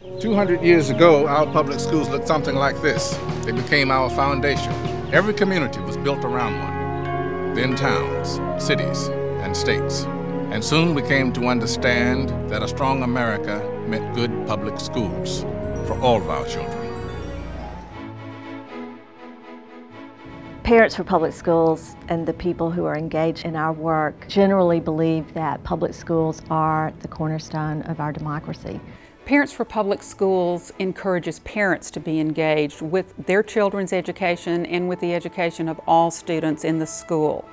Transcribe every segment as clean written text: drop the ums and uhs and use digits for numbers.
200 years ago, our public schools looked something like this. They became our foundation. Every community was built around one. Then towns, cities, and states. And soon we came to understand that a strong America meant good public schools for all of our children. Parents for Public Schools and the people who are engaged in our work generally believe that public schools are the cornerstone of our democracy. Parents for Public Schools encourages parents to be engaged with their children's education and with the education of all students in the school.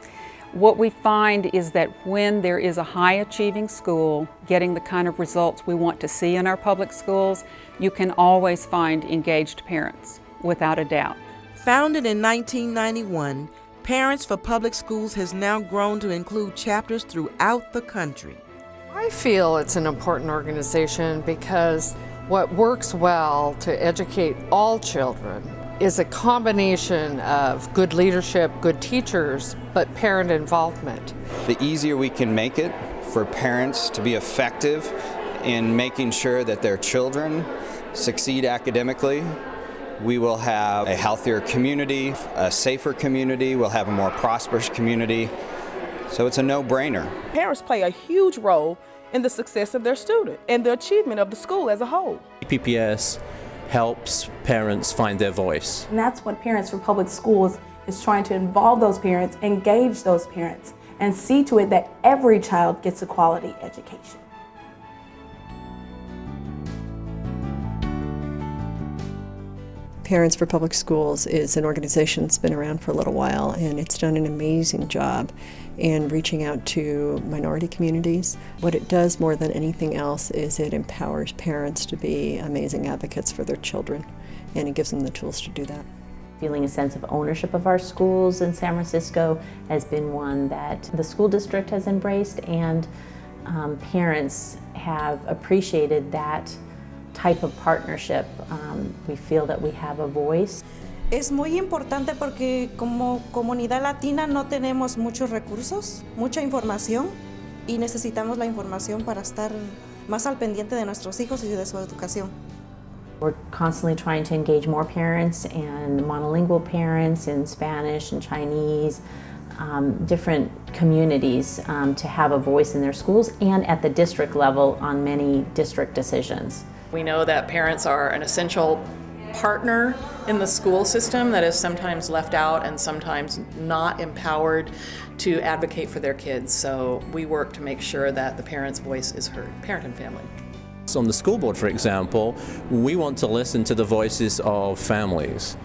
What we find is that when there is a high-achieving school getting the kind of results we want to see in our public schools, you can always find engaged parents, without a doubt. Founded in 1991, Parents for Public Schools has now grown to include chapters throughout the country. I feel it's an important organization because what works well to educate all children is a combination of good leadership, good teachers, but parent involvement. The easier we can make it for parents to be effective in making sure that their children succeed academically, we will have a healthier community, a safer community, we'll have a more prosperous community. So it's a no-brainer. Parents play a huge role in the success of their student and the achievement of the school as a whole. PPS helps parents find their voice. And that's what Parents for Public Schools is trying to involve those parents, engage those parents, and see to it that every child gets a quality education. Parents for Public Schools is an organization that's been around for a little while, and it's done an amazing job in reaching out to minority communities. What it does more than anything else is it empowers parents to be amazing advocates for their children, and it gives them the tools to do that. Feeling a sense of ownership of our schools in San Francisco has been one that the school district has embraced, and parents have appreciated that type of partnership. We feel that we have a voice. Es muy importante porque como comunidad latina no tenemos muchos recursos, mucha información, y necesitamos la información para estar más al pendiente de nuestros hijos y de su educación. We're constantly trying to engage more parents and monolingual parents in Spanish and Chinese, different communities to have a voice in their schools and at the district level on many district decisions. We know that parents are an essential partner in the school system that is sometimes left out and sometimes not empowered to advocate for their kids. So we work to make sure that the parent's voice is heard, parent and family. On the school board, for example, we want to listen to the voices of families,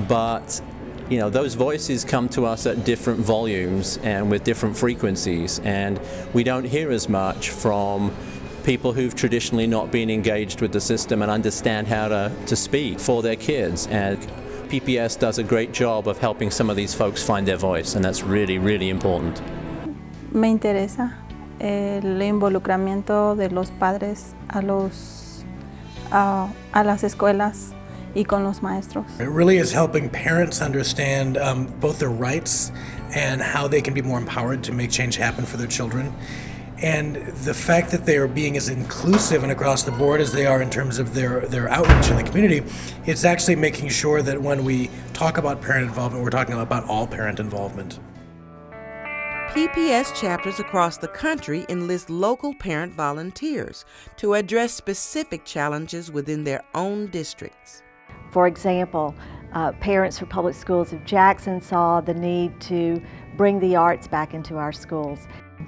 but those voices come to us at different volumes and with different frequencies, and we don't hear as much from people who've traditionally not been engaged with the system and understand how to speak for their kids. And PPS does a great job of helping some of these folks find their voice, and that's really, really important. Me interesa el involucramiento de los padres a las escuelas y con los maestros. It really is helping parents understand both their rights and how they can be more empowered to make change happen for their children. And the fact that they are being as inclusive and across the board as they are in terms of their outreach in the community, it's actually making sure that when we talk about parent involvement, we're talking about all parent involvement. PPS chapters across the country enlist local parent volunteers to address specific challenges within their own districts. For example, Parents for Public Schools of Jackson saw the need to bring the arts back into our schools.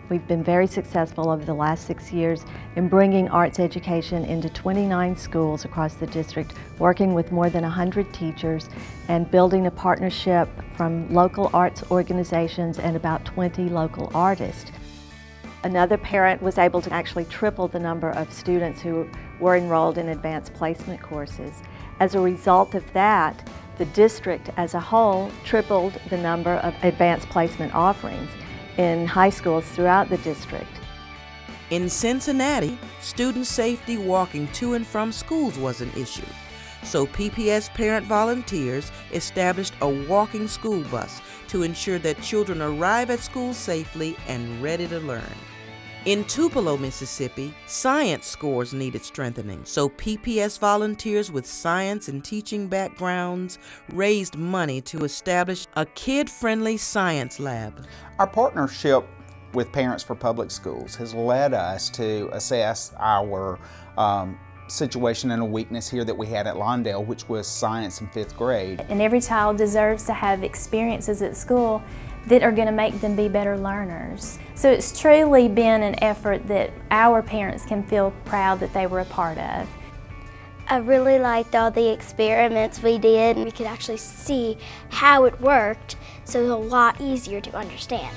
We've been very successful over the last 6 years in bringing arts education into 29 schools across the district, working with more than 100 teachers and building a partnership from local arts organizations and about 20 local artists. Another parent was able to actually triple the number of students who were enrolled in advanced placement courses. As a result of that, the district as a whole tripled the number of advanced placement offerings in high schools throughout the district. In Cincinnati, student safety walking to and from schools was an issue. So PPS parent volunteers established a walking school bus to ensure that children arrive at school safely and ready to learn. In Tupelo, Mississippi, science scores needed strengthening, so PPS volunteers with science and teaching backgrounds raised money to establish a kid-friendly science lab. Our partnership with Parents for Public Schools has led us to assess our situation and a weakness here that we had at Lawndale, which was science in 5th grade. And every child deserves to have experiences at school that are going to make them be better learners. So it's truly been an effort that our parents can feel proud that they were a part of. I really liked all the experiments we did. We could actually see how it worked, so it was a lot easier to understand.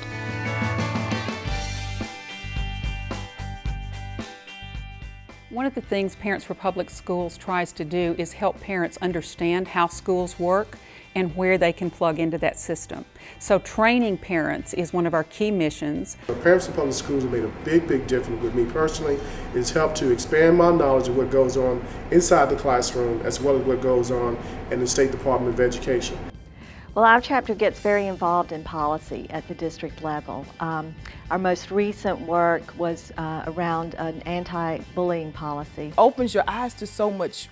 One of the things Parents for Public Schools tries to do is help parents understand how schools work and where they can plug into that system. So training parents is one of our key missions. Parents for Public Schools have made a big difference with me personally. It has helped to expand my knowledge of what goes on inside the classroom as well as what goes on in the State Department of Education. Well, our chapter gets very involved in policy at the district level. Our most recent work was around an anti-bullying policy. Opens your eyes to so much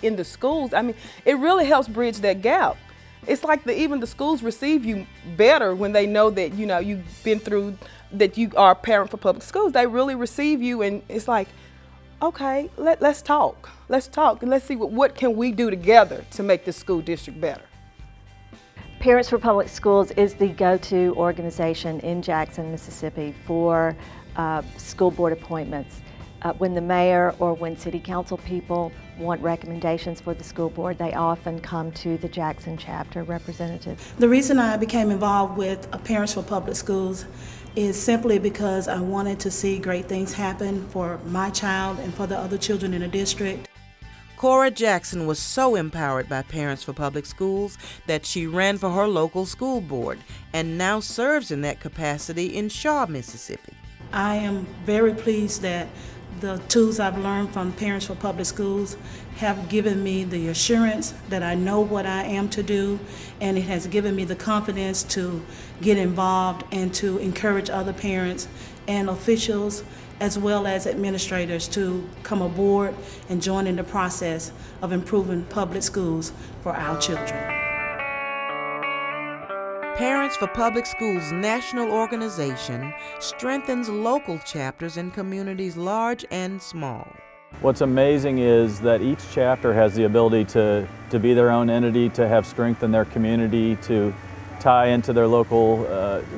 in the schools. I mean, it really helps bridge that gap. It's like even the schools receive you better when they know that, you know, you've been through, that you are a parent for public schools. They really receive you, and it's like, okay, let's talk. Let's talk and let's see what can we do together to make this school district better. Parents for Public Schools is the go-to organization in Jackson, Mississippi for school board appointments. When the mayor or when city council people want recommendations for the school board, they often come to the Jackson chapter representative. The reason I became involved with Parents for Public Schools is simply because I wanted to see great things happen for my child and for the other children in the district. Cora Jackson was so empowered by Parents for Public Schools that she ran for her local school board and now serves in that capacity in Shaw, Mississippi. I am very pleased that the tools I've learned from Parents for Public Schools have given me the assurance that I know what I am to do, and it has given me the confidence to get involved and to encourage other parents and officials as well as administrators to come aboard and join in the process of improving public schools for our children. Parents for Public Schools National Organization strengthens local chapters in communities large and small. What's amazing is that each chapter has the ability to be their own entity, to have strength in their community, to tie into their local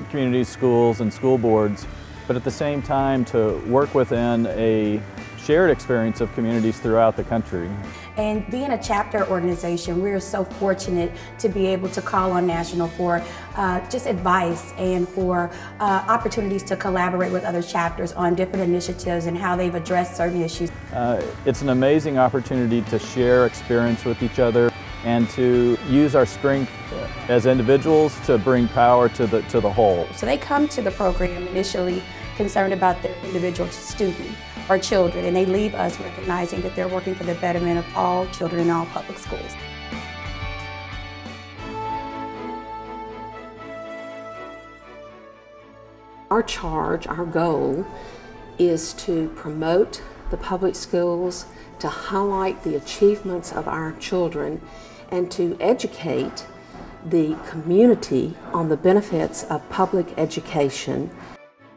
community schools and school boards, but at the same time to work within a shared experience of communities throughout the country. And being a chapter organization, we're so fortunate to be able to call on National for just advice and for opportunities to collaborate with other chapters on different initiatives and how they've addressed certain issues. It's an amazing opportunity to share experience with each other and to use our strength as individuals to bring power to the whole. So they come to the program initially concerned about their individual student or children, and they leave us recognizing that they're working for the betterment of all children in all public schools. Our charge, our goal, is to promote the public schools, to highlight the achievements of our children, and to educate the community on the benefits of public education.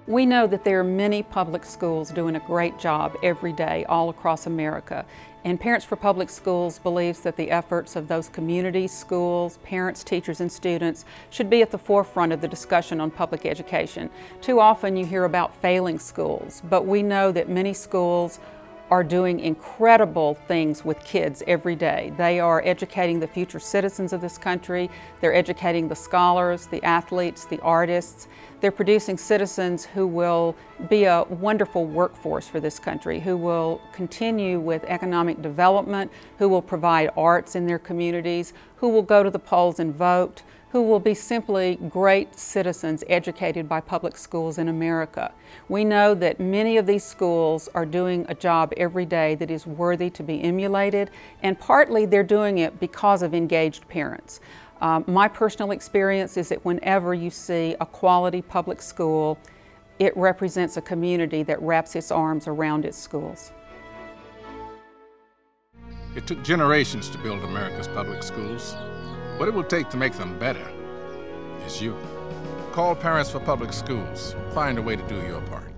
We know that there are many public schools doing a great job every day all across America. And Parents for Public Schools believes that the efforts of those communities, schools, parents, teachers, and students should be at the forefront of the discussion on public education. Too often you hear about failing schools, but we know that many schools are doing incredible things with kids every day. They are educating the future citizens of this country. They're educating the scholars, the athletes, the artists. They're producing citizens who will be a wonderful workforce for this country, who will continue with economic development, who will provide arts in their communities, who will go to the polls and vote, who will be simply great citizens educated by public schools in America. We know that many of these schools are doing a job every day that is worthy to be emulated, and partly they're doing it because of engaged parents. My personal experience is that whenever you see a quality public school, it represents a community that wraps its arms around its schools. It took generations to build America's public schools. What it will take to make them better is you. Call Parents for Public Schools. Find a way to do your part.